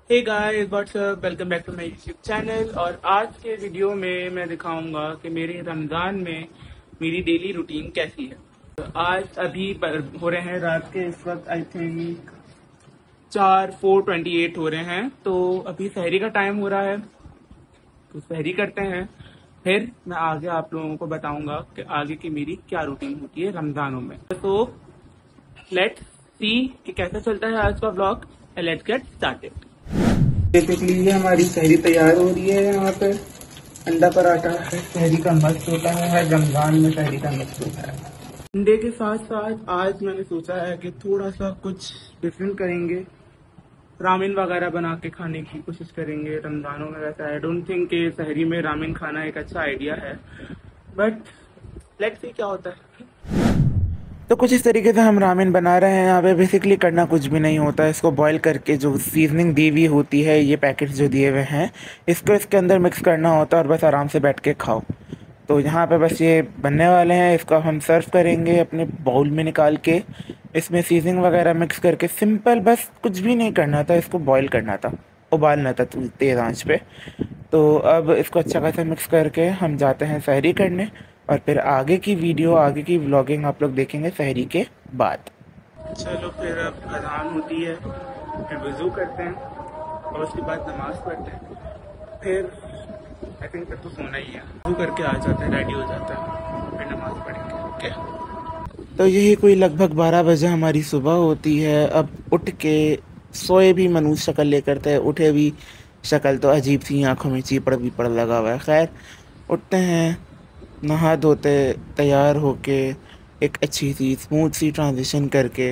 Hey guys what's up, welcome back to my YouTube channel. और आज के वीडियो में मैं दिखाऊंगा कि मेरे रमज़ान में मेरी डेली रूटीन कैसी है। तो आज अभी हो रहे हैं रात के, इस वक्त आई थिंक 4:28 हो रहे हैं। तो अभी सहरी का टाइम हो रहा है, तो सहरी करते हैं। फिर मैं आगे आप लोगों को बताऊंगा कि आगे की मेरी क्या रूटीन होती है रमज़ानों में। तो लेट्स सी कि कैसा चलता है आज का vlog. Let's get started. Basically ये हमारी सहरी तैयार हो रही है। यहाँ पे अंडा पराठा है, सहरी का मस्त होता है। रमजान में सहरी का मस्त होता है। अंडे के साथ साथ आज मैंने सोचा है कि थोड़ा सा कुछ डिफरेंट करेंगे, रामेन वगैरह बना के खाने की कोशिश करेंगे रमजानों में। वैसे आई डोंट थिंक कि सहरी में रामेन खाना एक अच्छा आइडिया है, बट लेट्स सी क्या होता है। तो कुछ इस तरीके से हम रामेन बना रहे हैं। यहाँ पे बेसिकली करना कुछ भी नहीं होता है। इसको बॉईल करके जो सीजनिंग दी हुई होती है, ये पैकेट्स जो दिए हुए हैं, इसको इसके अंदर मिक्स करना होता है और बस आराम से बैठ के खाओ। तो यहाँ पे बस ये बनने वाले हैं। इसको हम सर्व करेंगे अपने बाउल में निकाल के। इसमें सीजनिंग वगैरह मिक्स करके सिंपल, बस कुछ भी नहीं करना था। इसको बॉईल करना था, उबालना था तेज़ आंच पे। तो अब इसको अच्छा खासा मिक्स करके हम जाते हैं सहरी करने। और फिर आगे की वीडियो, आगे की व्लॉगिंग आप लोग देखेंगे सहरी के बाद। चलो फिर अब अज़ान होती है, फिर वज़ू करते हैं और उसके बाद नमाज़ पढ़ते हैं। फिर आई थिंक फिर तो सोना ही है। वज़ू करके आ जाते हैं, रेडी हो जाते हैं, फिर नमाज़ पढ़ेंगे। ओके। तो यही कोई लगभग 12 बजे हमारी सुबह होती है। अब उठ के सोए भी मनुष्य शक्ल लेकर थे, उठे भी शक्ल तो अजीब सी, आंखों में चीपड़ बीपड़ लगा हुआ है। खैर, उठते हैं, नहा धोते तैयार होके एक अच्छी सी स्मूथ सी ट्रांजिशन करके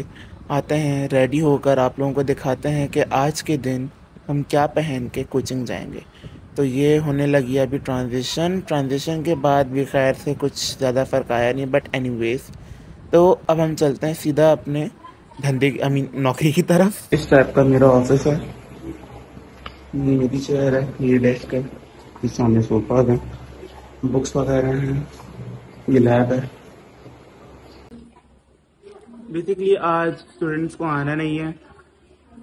आते हैं। रेडी होकर आप लोगों को दिखाते हैं कि आज के दिन हम क्या पहन के कोचिंग जाएंगे। तो ये होने लगी अभी ट्रांजिशन के बाद भी खैर से कुछ ज़्यादा फ़र्क आया नहीं, बट एनीवेज। तो अब हम चलते हैं सीधा अपने धंधे आई मीन नौकरी की तरफ। इस टाइप का मेरा ऑफिस है, ये मेरी चेयर है, ये डेस्क है, इस सामने सोफा है, बुक्स वगैरह हैं, ये लैब है। बेसिकली आज स्टूडेंट्स को आना नहीं है,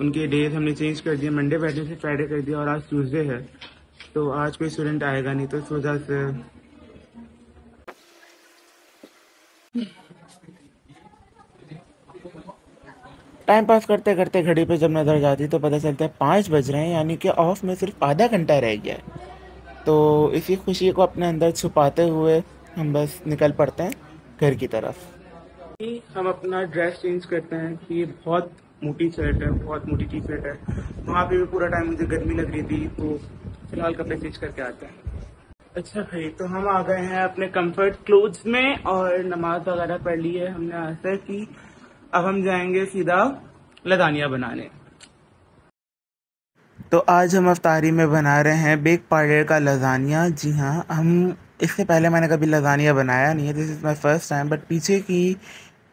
उनके डेज हमने चेंज कर दिया। मंडे वेडनेसडे से फ्राइडे कर दिया और आज ट्यूसडे है, तो आज कोई स्टूडेंट आएगा नहीं। तो इस वजह से टाइम पास करते करते घड़ी पे जब नज़र जाती तो पता चलता है 5 बज रहे हैं, यानी कि ऑफ में सिर्फ आधा घंटा रह गया है। तो इसी खुशी को अपने अंदर छुपाते हुए हम बस निकल पड़ते हैं घर की तरफ। हम अपना ड्रेस चेंज करते हैं कि ये बहुत मोटी शर्ट है, बहुत मोटी टी शर्ट है। वहाँ पे भी पूरा टाइम मुझे गर्मी लग रही थी, तो फिलहाल कपड़े चेंज करके आते हैं। अच्छा भाई, तो हम आ गए हैं अपने कंफर्ट क्लोथ्स में और नमाज वगैरह पढ़ ली है हमने असर की। अब हम जाएंगे सीधा लदानिया बनाने। तो आज हम अफ्तारी में बना रहे हैं बेक पार्लर का लजानिया। जी हाँ, हम इससे पहले मैंने कभी लजानिया बनाया नहीं है, this is my first time. But पीछे की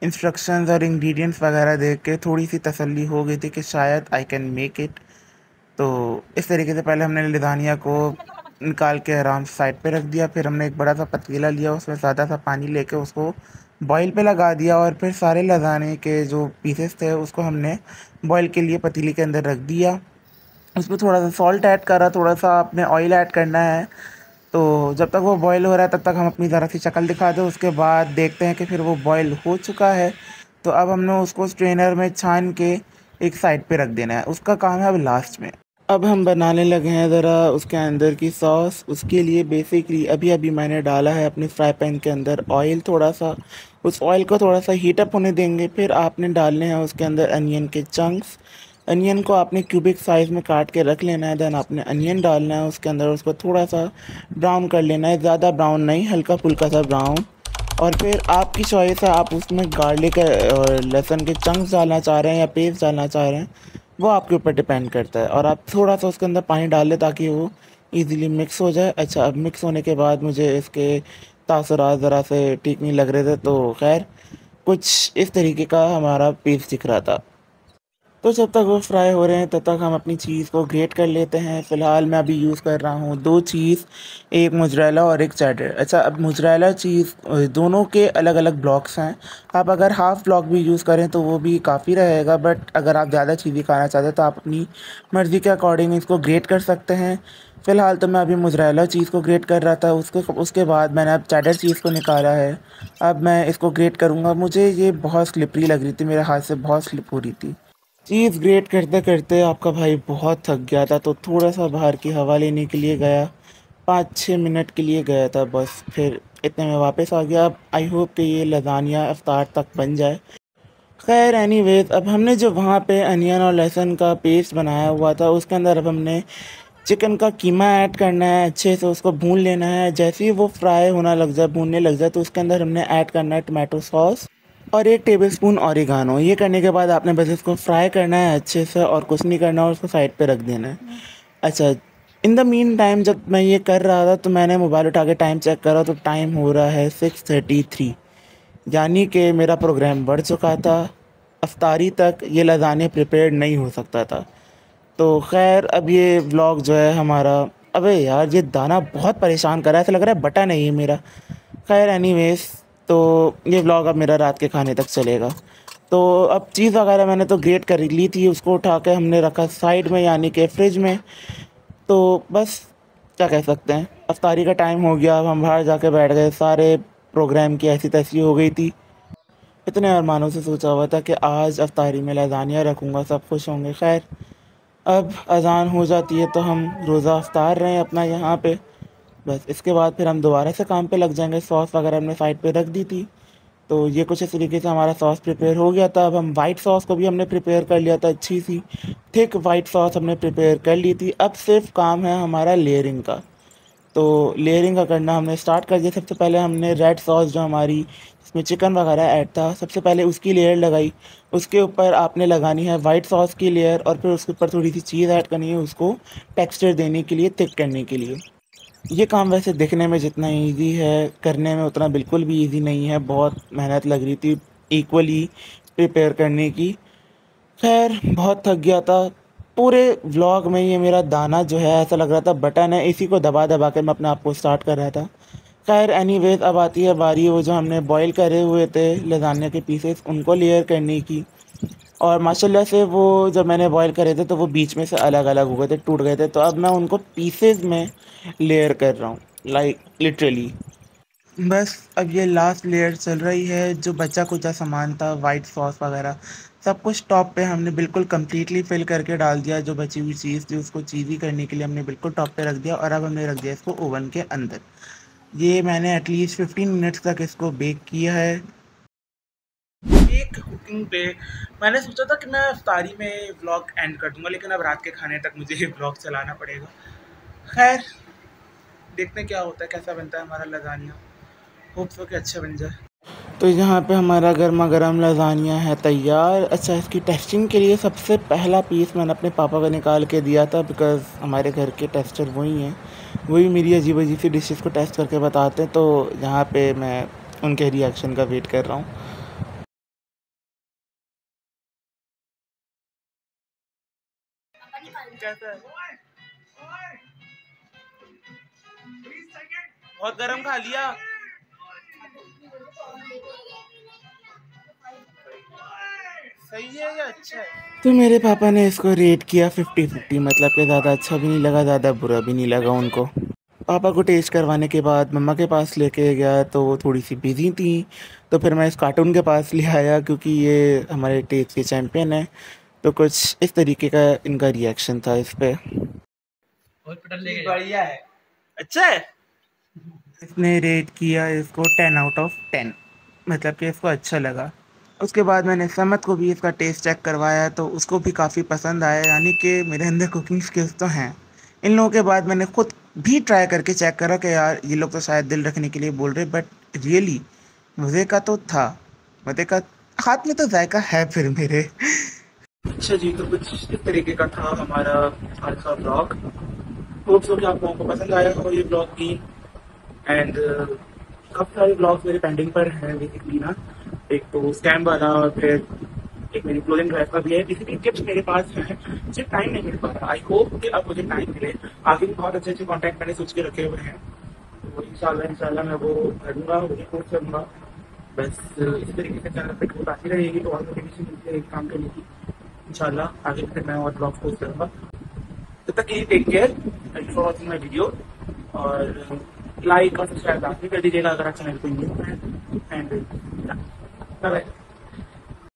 इंस्ट्रक्शंस और इंग्रेडिएंट्स वगैरह देख के थोड़ी सी तसल्ली हो गई थी कि शायद आई कैन मेक इट। तो इस तरीके से पहले हमने लजानिया को निकाल के आराम से साइड पे रख दिया। फिर हमने एक बड़ा सा पतीला लिया, उसमें ज़्यादा सा पानी लेके उसको बॉईल पे लगा दिया। और फिर सारे लजाने के जो पीसेस थे उसको हमने बॉईल के लिए पतीले के अंदर रख दिया। उसमें थोड़ा सा सॉल्ट ऐड करा, थोड़ा सा अपने ऑयल ऐड करना है। तो जब तक वो बॉईल हो रहा है तब तक हम अपनी ज़रा सी शक्ल दिखा दें। उसके बाद देखते हैं कि फिर वो बॉईल हो चुका है। तो अब हमने उसको स्ट्रेनर में छान के एक साइड पे रख देना है, उसका काम है अब लास्ट में। अब हम बनाने लगे हैं ज़रा उसके अंदर की सॉस। उसके लिए बेसिकली अभी अभी मैंने डाला है अपने फ्राई पैन के अंदर ऑयल थोड़ा सा। उस ऑयल को थोड़ा सा हीट अप होने देंगे। फिर आपने डालने हैं उसके अंदर अनियन के चंक्स। अनियन को आपने क्यूबिक साइज़ में काट के रख लेना है। देन आपने अनियन डालना है उसके अंदर, उसको थोड़ा सा ब्राउन कर लेना है, ज़्यादा ब्राउन नहीं, हल्का फुल्का सा ब्राउन। और फिर आपकी चॉइस है, आप उसमें गार्लिक और लहसुन के चंक्स डालना चाह रहे हैं या पेस्ट डालना चाह रहे हैं, वो आपके ऊपर डिपेंड करता है। और आप थोड़ा सा उसके अंदर पानी डाल लें ताकि वो इजीली मिक्स हो जाए। अच्छा, अब मिक्स होने के बाद मुझे इसके तासुरात ज़रा से ठीक नहीं लग रहे थे, तो खैर कुछ इस तरीके का हमारा पेस्ट दिख रहा था। तो जब तक वो फ्राई हो रहे हैं तब तक हम अपनी चीज़ को ग्रेट कर लेते हैं। फ़िलहाल मैं अभी यूज़ कर रहा हूँ 2 चीज़, एक मोज़रेला और एक चेडर। अच्छा, अब मोज़रेला चीज़ दोनों के अलग-अलग ब्लॉक्स हैं। आप अगर हाफ़ ब्लॉक भी यूज़ करें तो वो भी काफ़ी रहेगा, बट अगर आप ज़्यादा चीज़ी खाना चाहते हैं तो आप अपनी मर्ज़ी के अकॉर्डिंग इसको ग्रेट कर सकते हैं। फ़िलहाल तो मैं अभी मोज़रेला चीज़ को ग्रेट कर रहा था, उसके बाद मैंने अब चेडर चीज़ को निकाला है। अब मैं इसको ग्रेट करूँगा। मुझे ये बहुत स्लिपरी लग रही थी, मेरे हाथ से बहुत स्लिप हो रही थी। चीज़ ग्रेट करते करते आपका भाई बहुत थक गया था, तो थोड़ा सा बाहर की हवा लेने के लिए गया। 5-6 मिनट के लिए गया था बस, फिर इतने में वापस आ गया। अब आई होप कि ये लजानिया इफ्तार तक बन जाए। खैर एनीवेज, अब हमने जो वहाँ पे अनियन और लहसुन का पेस्ट बनाया हुआ था उसके अंदर अब हमने चिकन का कीमा ऐड करना है। अच्छे से उसको भून लेना है। जैसे ही वो फ्राई होना लग जाए, भूनने लग जाए, तो उसके अंदर हमने ऐड करना है टमाटो सॉस और 1 टेबलस्पून ऑरिगानो। ये करने के बाद आपने बस इसको फ्राई करना है अच्छे से, और कुछ नहीं करना, और उसको साइड पे रख देना है। अच्छा, इन द मीन टाइम जब मैं ये कर रहा था तो मैंने मोबाइल उठा के टाइम चेक करा, तो टाइम हो रहा है 6:33, यानी कि मेरा प्रोग्राम बढ़ चुका था। अफ्तारी तक ये लज़ानिया प्रिपेयर्ड नहीं हो सकता था। तो खैर अब ये व्लॉग जो है हमारा, अबे यार ये दाना बहुत परेशान कर रहा है, ऐसा लग रहा है बटा नहीं है मेरा। खैर एनीवेज, तो ये व्लॉग अब मेरा रात के खाने तक चलेगा। तो अब चीज़ वगैरह मैंने तो ग्रेट कर ली थी, उसको उठा के हमने रखा साइड में, यानी कि फ्रिज में। तो बस क्या कह सकते हैं, अफ्तारी का टाइम हो गया। अब हम बाहर जाके बैठ गए। सारे प्रोग्राम की ऐसी तैसी हो गई थी। इतने अरमानों से सोचा हुआ था कि आज अफ्तारी में लज़ानिया रखूँगा, सब खुश होंगे। खैर अब अज़ान हो जाती है तो हम रोज़ा अफ्तार रहे हैं अपना यहाँ पे। बस इसके बाद फिर हम दोबारा से काम पे लग जाएंगे। सॉस वगैरह हमने साइड पे रख दी थी, तो ये कुछ इस तरीके से हमारा सॉस प्रिपेयर हो गया था। अब हम वाइट सॉस को भी हमने प्रिपेयर कर लिया था, अच्छी सी थिक वाइट सॉस हमने प्रिपेयर कर ली थी। अब सिर्फ काम है हमारा लेयरिंग का। तो लेयरिंग का करना हमने स्टार्ट कर दिया। सबसे पहले हमने रेड सॉस जो हमारी, जिसमें चिकन वगैरह ऐड था, सबसे पहले उसकी लेयर लगाई। उसके ऊपर आपने लगानी है वाइट सॉस की लेयर, और फिर उसके ऊपर थोड़ी सी चीज़ ऐड करनी है, उसको टेक्सचर देने के लिए, थिक करने के लिए। ये काम वैसे दिखने में जितना इजी है, करने में उतना बिल्कुल भी इजी नहीं है। बहुत मेहनत लग रही थी इक्वली प्रिपेयर करने की। खैर बहुत थक गया था। पूरे व्लॉग में ये मेरा दाना जो है ऐसा लग रहा था बटन है, इसी को दबा दबा कर मैं अपने आप को स्टार्ट कर रहा था। खैर एनीवेज, अब आती है बारी वो जो हमने बॉईल करे हुए थे लजानिया के पीसेस, उनको लेयर करने की। और माशाल्लाह से वो जब मैंने बॉईल करे थे तो वो बीच में से अलग अलग हो गए थे, टूट गए थे। तो अब मैं उनको पीसेस में लेयर कर रहा हूँ, लाइक लिटरली। बस अब ये लास्ट लेयर चल रही है। जो बचा कुचा सामान था, वाइट सॉस वगैरह, सब कुछ टॉप पे हमने बिल्कुल कम्प्लीटली फिल करके डाल दिया। जो बची हुई चीज़ थी उसको चीज़ी करने के लिए हमने बिल्कुल टॉप पे रख दिया, और अब हमने रख दिया इसको ओवन के अंदर। ये मैंने एटलीस्ट 15 मिनट्स तक इसको बेक किया है। एक कुकिंग पे मैंने सोचा था कि मैं अफ्तारी में व्लॉग एंड कर दूंगा, लेकिन अब रात के खाने तक मुझे ये व्लॉग चलाना पड़ेगा। खैर देखते हैं क्या होता है, कैसा बनता है हमारा लजानिया। होप सो कि अच्छा बन जाए। तो यहाँ पे हमारा गर्मा गर्म लजानिया है तैयार। अच्छा, इसकी टेस्टिंग के लिए सबसे पहला पीस मैंने अपने पापा को निकाल के दिया था, बिकॉज़ हमारे घर के टेस्टर वही हैं। वही मेरी अजीब अजीब सी डिशेस को टेस्ट करके बताते हैं। तो यहाँ पे मैं उनके रिएक्शन का वेट कर रहा हूँ। कैसा है? बहुत गर्म खा लिया। सही है या अच्छा है? तो मेरे पापा ने इसको रेट किया 50-50, मतलब कि ज़्यादा अच्छा भी नहीं लगा, ज़्यादा बुरा भी नहीं लगा उनको। पापा को टेस्ट करवाने के बाद मम्मा के पास लेके गया तो वो थोड़ी सी बिजी थी। तो फिर मैं इस कार्टून के पास ले आया, क्योंकि ये हमारे टेस्ट के चैम्पियन है। तो कुछ इस तरीके का इनका रिएक्शन था इस पे। बढ़िया है, अच्छा है। इसने रेट किया इसको 10 आउट ऑफ 10, मतलब कि इसको अच्छा लगा। उसके बाद मैंने समत को भी इसका टेस्ट चेक करवाया, तो उसको भी काफ़ी पसंद आया, यानी कि मेरे अंदर कुकिंग स्किल्स तो हैं। इन लोगों के बाद मैंने खुद भी ट्राई करके चेक करा कि यार ये लोग तो शायद दिल रखने के लिए बोल रहे, बट रियली मज़े का तो था। मज़े का हाथ में तो जायका है फिर मेरे। अच्छा जी, तो कुछ इस तरीके का था हमारा आज का ब्लॉग। होप सो कि आप लोगों को पसंद आया हो ये ब्लॉग भी। एंड काफ़ी सारे ब्लॉग्स मेरे पेंडिंग पर हैं बेसिकली ना। एक तो स्कैम वाला, और फिर एक मेरी क्लोथिंग ड्राइव का भी है। इसी टिप्स मेरे पास है, सिर्फ टाइम नहीं मिल पा रहा। आई होप कि अब मुझे टाइम मिले। आगे भी बहुत अच्छे अच्छे कॉन्टैक्ट मैंने सोच के रखे हुए हैं, तो इंशाल्लाह मैं वो करूँगा, वही कोर्स करूँगा। बस इसी तरीके से चैनल पे ग्रोथ आती रहेगी तो और मोटिवेशन मिलती रहेगी काम करने की। इंशाल्लाह आगे फिर मैं और ब्लॉग पोस्ट करूँगा। तब तक के लिए take care, thank you for watching my video. और लाइक और सब्सक्राइब आप भी कर दीजिएगा अगर आप चैनल को न्यू है। And bye bye.